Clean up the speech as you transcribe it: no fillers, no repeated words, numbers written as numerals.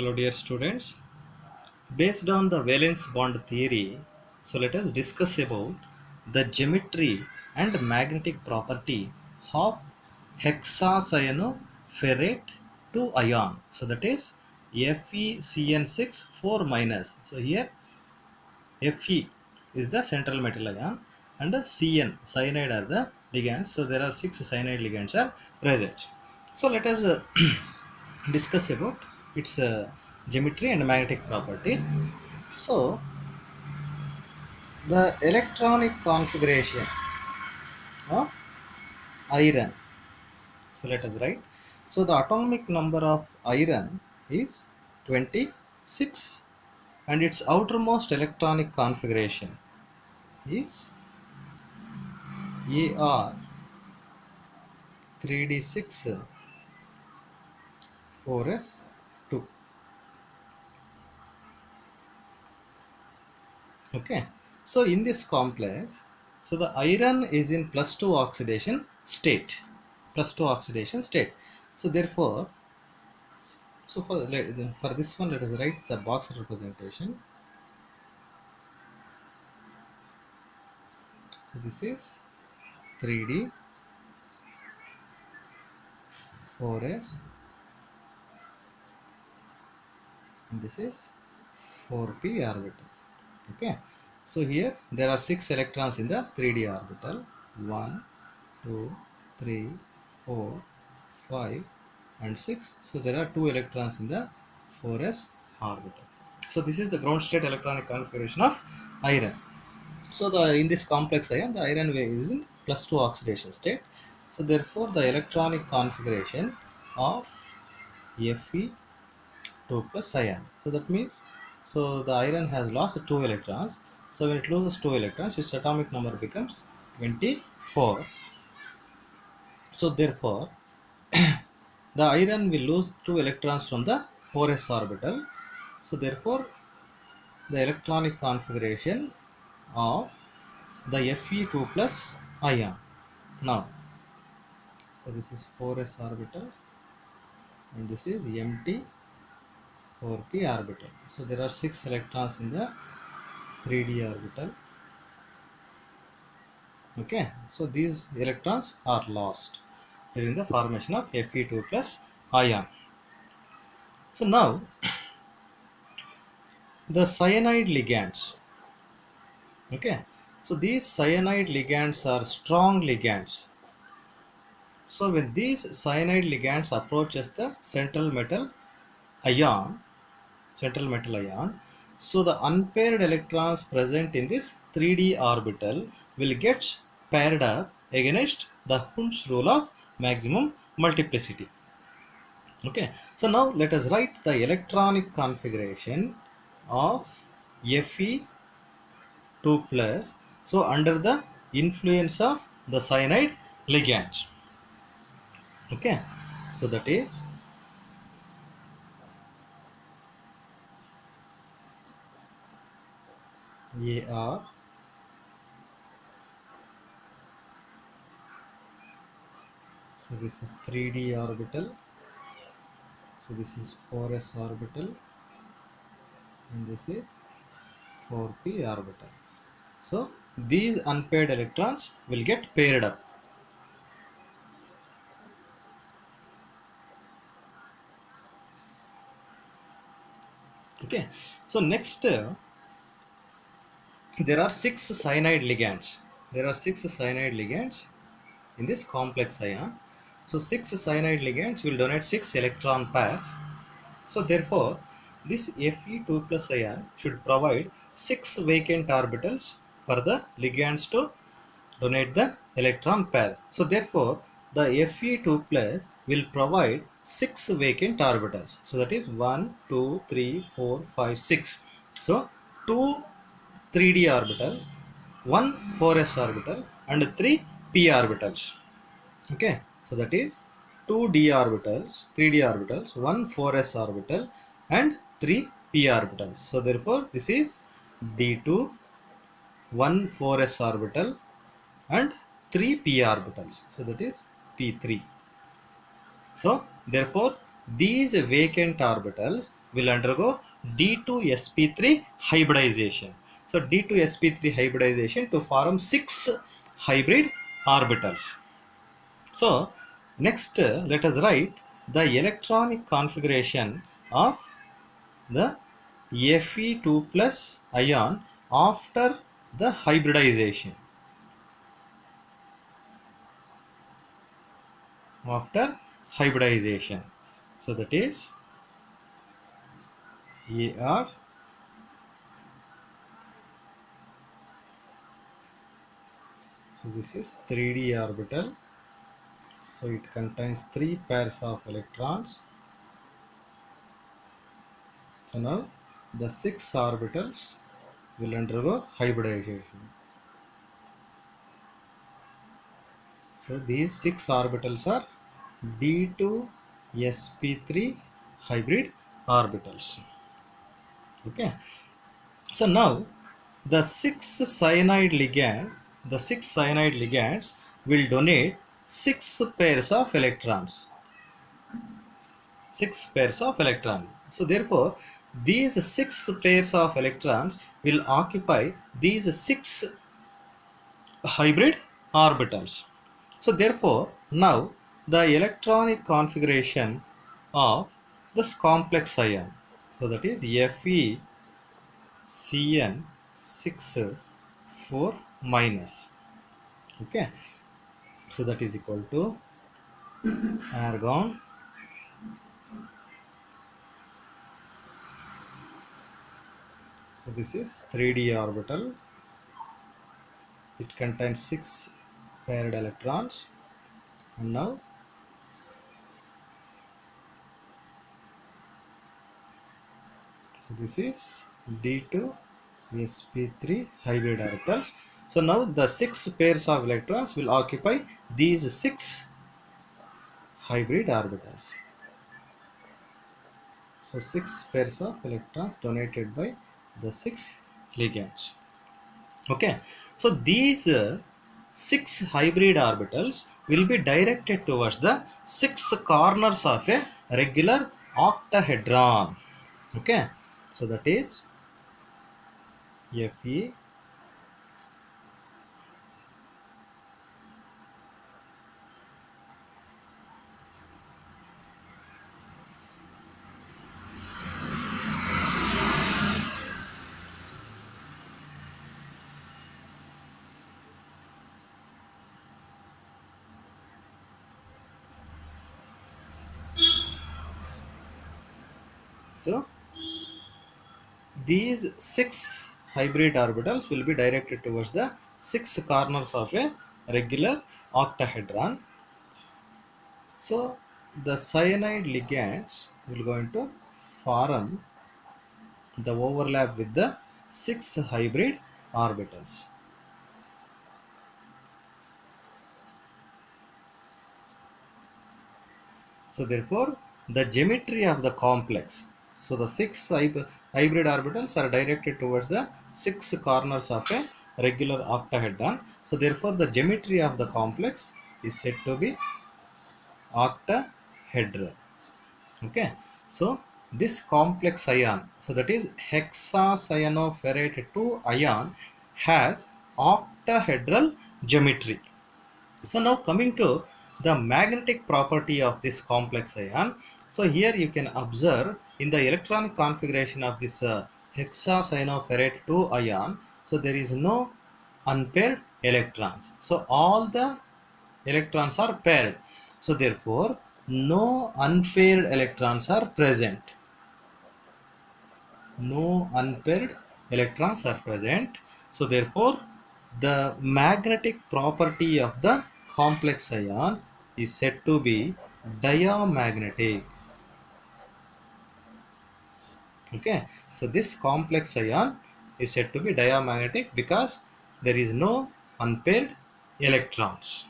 Hello dear students. Based on the valence bond theory, so let us discuss about the geometry and magnetic property of hexacyanoferrate to ion. So that is FeCN6 4 minus. So here Fe is the central metal ion and Cn cyanide are the ligands. So there are 6 cyanide ligands are present. So let us discuss about its geometry and magnetic property. So the electronic configuration of iron. So let us write. So the atomic number of iron is 26 and its outermost electronic configuration is AR 3d6 4s2. Okay, so in this complex, so the iron is in +2 oxidation state, so therefore, so for this one let us write the box representation. So this is 3d 4s and this is 4p orbital. Okay, so here there are 6 electrons in the 3d orbital, 1 2 3 4 5 and 6. So there are 2 electrons in the 4s orbital. So this is the ground state electronic configuration of iron. So the in this complex ion, the iron is in +2 oxidation state. So therefore the electronic configuration of Fe2 plus ion. So that means, so the iron has lost 2 electrons. So when it loses 2 electrons, its atomic number becomes 24. So therefore the iron will lose 2 electrons from the 4s orbital. So therefore the electronic configuration of the Fe2 plus ion. Now, so this is 4s orbital and this is empty 4p orbital. So there are 6 electrons in the 3d orbital. Okay, so these electrons are lost during the formation of Fe2 plus ion. So now the cyanide ligands. Okay, so these cyanide ligands are strong ligands. So when these cyanide ligands approaches the central metal ion, so the unpaired electrons present in this 3d orbital will get paired up against the Hund's rule of maximum multiplicity. Okay, so now let us write the electronic configuration of Fe2 plus, so under the influence of the cyanide ligand. Okay, so that is AR so this is 3d orbital, so this is 4s orbital and this is 4p orbital. So these unpaired electrons will get paired up. Okay, so next there are 6 cyanide ligands. There are 6 cyanide ligands in this complex ion. So 6 cyanide ligands will donate 6 electron pairs. So therefore this Fe2 plus ion should provide 6 vacant orbitals for the ligands to donate the electron pair. So therefore the Fe2 plus will provide 6 vacant orbitals. So that is 1, 2, 3, 4, 5, 6. So 2 3d orbitals, 1 4s orbital and 3 p orbitals. Okay, so that is 2 d orbitals, 3d orbitals, 1 4s orbital and 3 p orbitals. So therefore this is d2, 1 4s orbital and 3 p orbitals. So that is p3. So therefore these vacant orbitals will undergo D2sp3 hybridization. So D2sp3 hybridization to form 6 hybrid orbitals. So next let us write the electronic configuration of the Fe2 plus ion after the hybridization. After hybridization. So that is Ar. So this is 3d orbital. So it contains 3 pairs of electrons. So now the 6 orbitals will undergo hybridization. So these 6 orbitals are D2sp3 hybrid orbitals. Okay. So now the 6 cyanide ligands will donate 6 pairs of electrons. 6 pairs of electrons. So therefore these 6 pairs of electrons will occupy these 6 hybrid orbitals. So therefore now the electronic configuration of this complex ion, so that is FeCN6 4 minus. Okay, so that is equal to argon so this is 3d orbital. It contains 6 paired electrons. And now so this is D2sp3 hybrid orbitals. So now the 6 pairs of electrons will occupy these 6 hybrid orbitals. So 6 pairs of electrons donated by the 6 ligands. Okay, so these 6 hybrid orbitals will be directed towards the 6 corners of a regular octahedron. Okay, so that is Fe so these 6 hybrid orbitals will be directed towards the 6 corners of a regular octahedron. So the cyanide ligands will going to form the overlap with the 6 hybrid orbitals. So therefore the geometry of the complex, so the 6 hybrid orbitals are directed towards the 6 corners of a regular octahedron. So therefore the geometry of the complex is said to be octahedral. Okay, so this complex ion, so that is hexacyanoferrate 2 ion, has octahedral geometry. So now coming to the magnetic property of this complex ion. So here you can observe in the electronic configuration of this hexacyanoferrate 2 ion, so there is no unpaired electrons. So all the electrons are paired. So therefore no unpaired electrons are present. No unpaired electrons are present. So therefore the magnetic property of the complex ion is said to be diamagnetic. Okay, so this complex ion is said to be diamagnetic because there is no unpaired electrons.